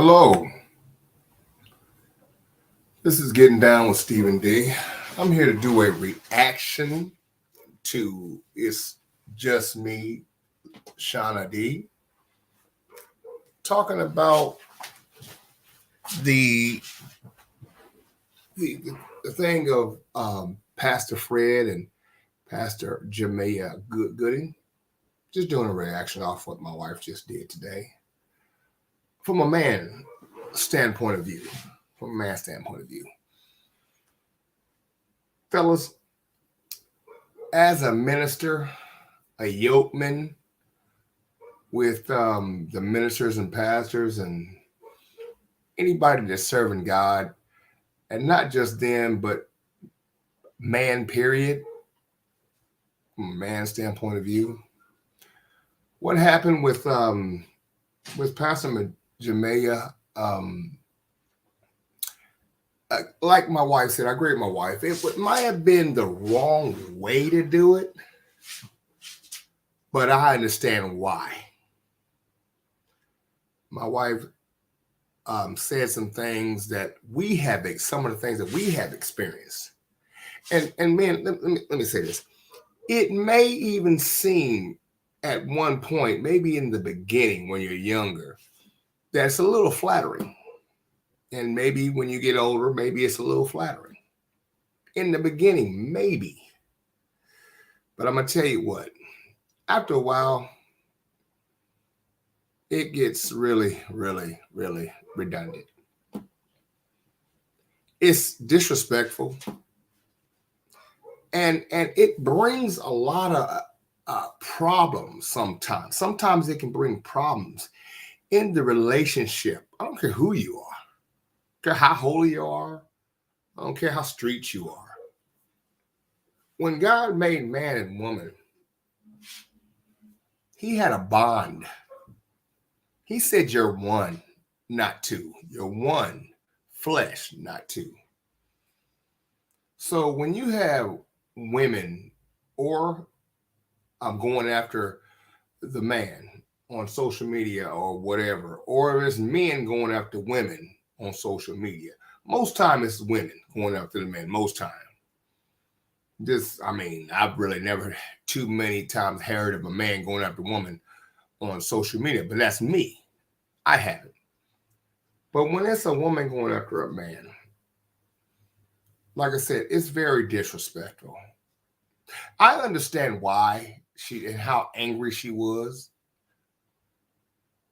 Hello, this is Getting Down with Stephen D. I'm here to do a reaction to It's Just Me, Shana D, talking about the the, the thing of Pastor Fred and Pastor Jamea Gooding. Just doing a reaction off what my wife just did today. From a man standpoint of view. From a man's standpoint of view. Fellas, as a minister, a yokeman with the ministers and pastors and anybody that's serving God, and not just them, but man, period, from a man's standpoint of view. What happened with Pastor Jamea? Like my wife said, I agree with my wife. It might have been the wrong way to do it, but I understand why. My wife said some things that some of the things that we have experienced. And man, let me say this. It may even seem at one point, maybe in the beginning when you're younger, that's a little flattering. And maybe when you get older, maybe it's a little flattering. In the beginning, maybe. But I'm going to tell you what, after a while, it gets really, really, really redundant. It's disrespectful. And it brings a lot of problems sometimes. Sometimes it can bring problems in the relationship. I don't care who you are. I don't care how holy you are. I don't care how street you are. When God made man and woman, he had a bond. He said you're one, not two. You're one flesh, not two. So when you have women, or I'm going after the man on social media or whatever, or it's men going after women on social media. Most time it's women going after the men, most time. I've really never too many times heard of a man going after a woman on social media, but that's me. I haven't. But when it's a woman going after a man, like I said, it's very disrespectful. I understand why she and how angry she was.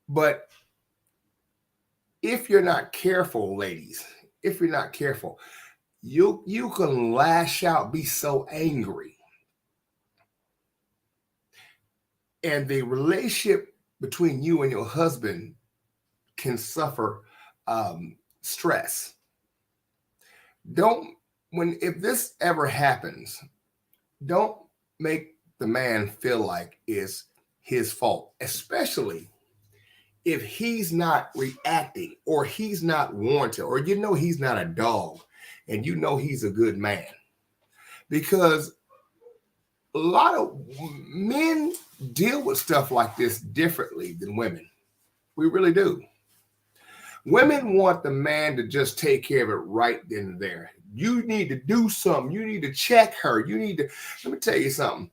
But if you're not careful, ladies, if you're not careful, you can lash out, be so angry. And the relationship between you and your husband can suffer stress. If this ever happens, don't make the man feel like it's his fault, especially if he's not reacting or he's not wanted, or he's not a dog and he's a good man. Because a lot of men deal with stuff like this differently than women. We really do. Women want the man to just take care of it right then and there. You need to do something. You need to check her. Let me tell you something.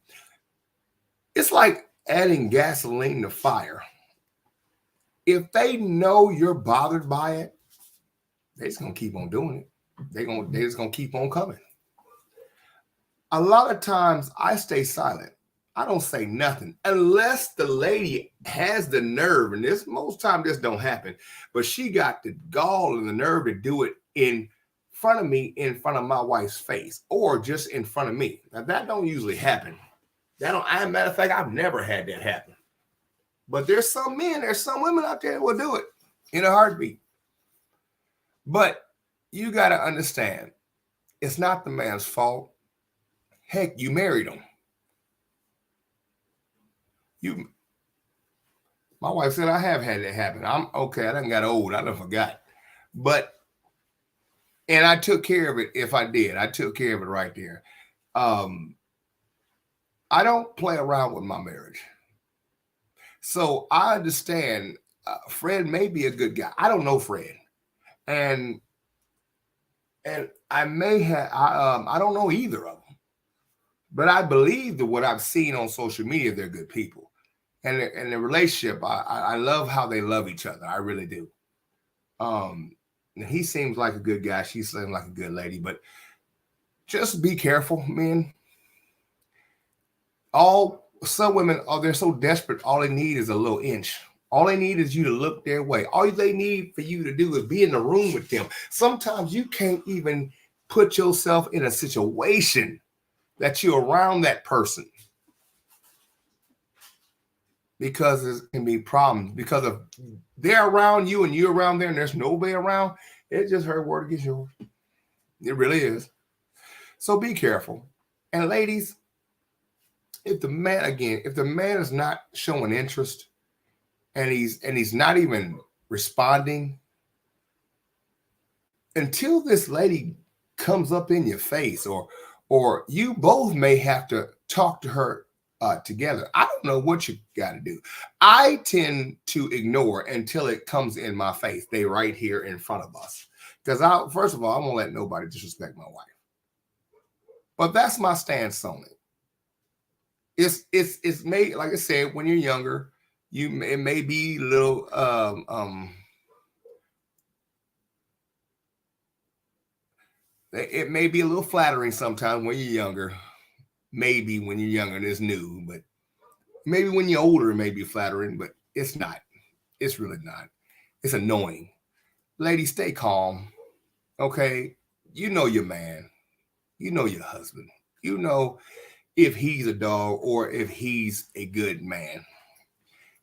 It's like adding gasoline to fire. If they know you're bothered by it, they're just going to keep on doing it. They're just going to keep on coming. A lot of times I stay silent. I don't say nothing unless the lady has the nerve, and most time this don't happen, but she got the gall and the nerve to do it in front of me, in front of my wife's face, or just in front of me. Now that don't usually happen. As a matter of fact, I've never had that happen. But there's some women out there that will do it in a heartbeat. But you got to understand, it's not the man's fault. Heck, you married him. My wife said I have had that happen. I'm okay. I done got old. I done forgot. And I took care of it. If I did, I took care of it right there. I don't play around with my marriage. So I understand Fred may be a good guy. I don't know Fred, and I may have I don't know either of them, but I believe that what I've seen on social media, they're good people, and the relationship, I love how they love each other. I really do. Um, he seems like a good guy. She seems like a good lady, but just be careful, men. All some women are they're so desperate. All they need is a little inch. All they need is you to look their way. All they need for you to do is be in the room with them. Sometimes you can't even put yourself in a situation that you're around that person because there can be problems. Because if they're around you and you're around there and there's nobody around, it's just her word against yours. It really is. So be careful. And ladies, if the man is not showing interest and he's not even responding until this lady comes up in your face, or you both may have to talk to her together. I don't know what you got to do. I tend to ignore until it comes in my face. They right here in front of us. Because first of all, I won't let nobody disrespect my wife. But that's my stance on it. It's made, like I said, when you're younger, it may be a little it may be a little flattering sometimes when you're younger. Maybe when you're younger and it's new, but maybe when you're older it may be flattering, but it's not. It's really not. It's annoying. Ladies, stay calm. Okay. You know your man. You know your husband. You know if he's a dog or if he's a good man.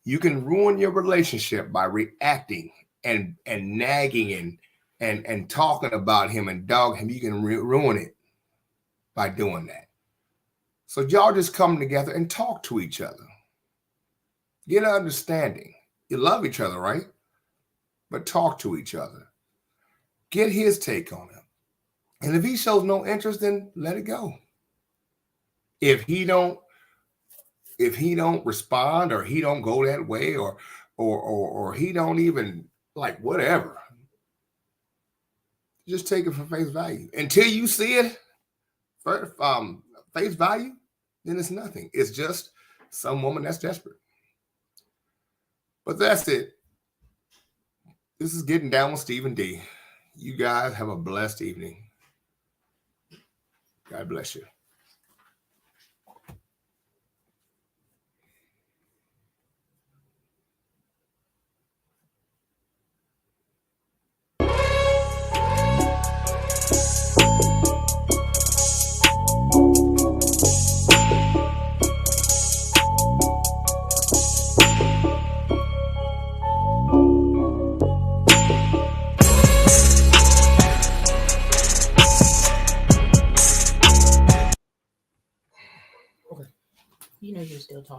You can ruin your relationship by reacting and nagging and talking about him and dog him. You can ruin it by doing that. So y'all just come together and talk to each other. Get an understanding. You love each other, right? But talk to each other. Get his take on it. And if he shows no interest, then let it go. If he don't respond, or he don't go that way, or he don't even like whatever, just take it for face value. Until you see it for face value, then it's nothing. It's just some woman that's desperate. But that's it. This is Getting Down with Stephen D. You guys have a blessed evening. God bless you. You know you're still talking.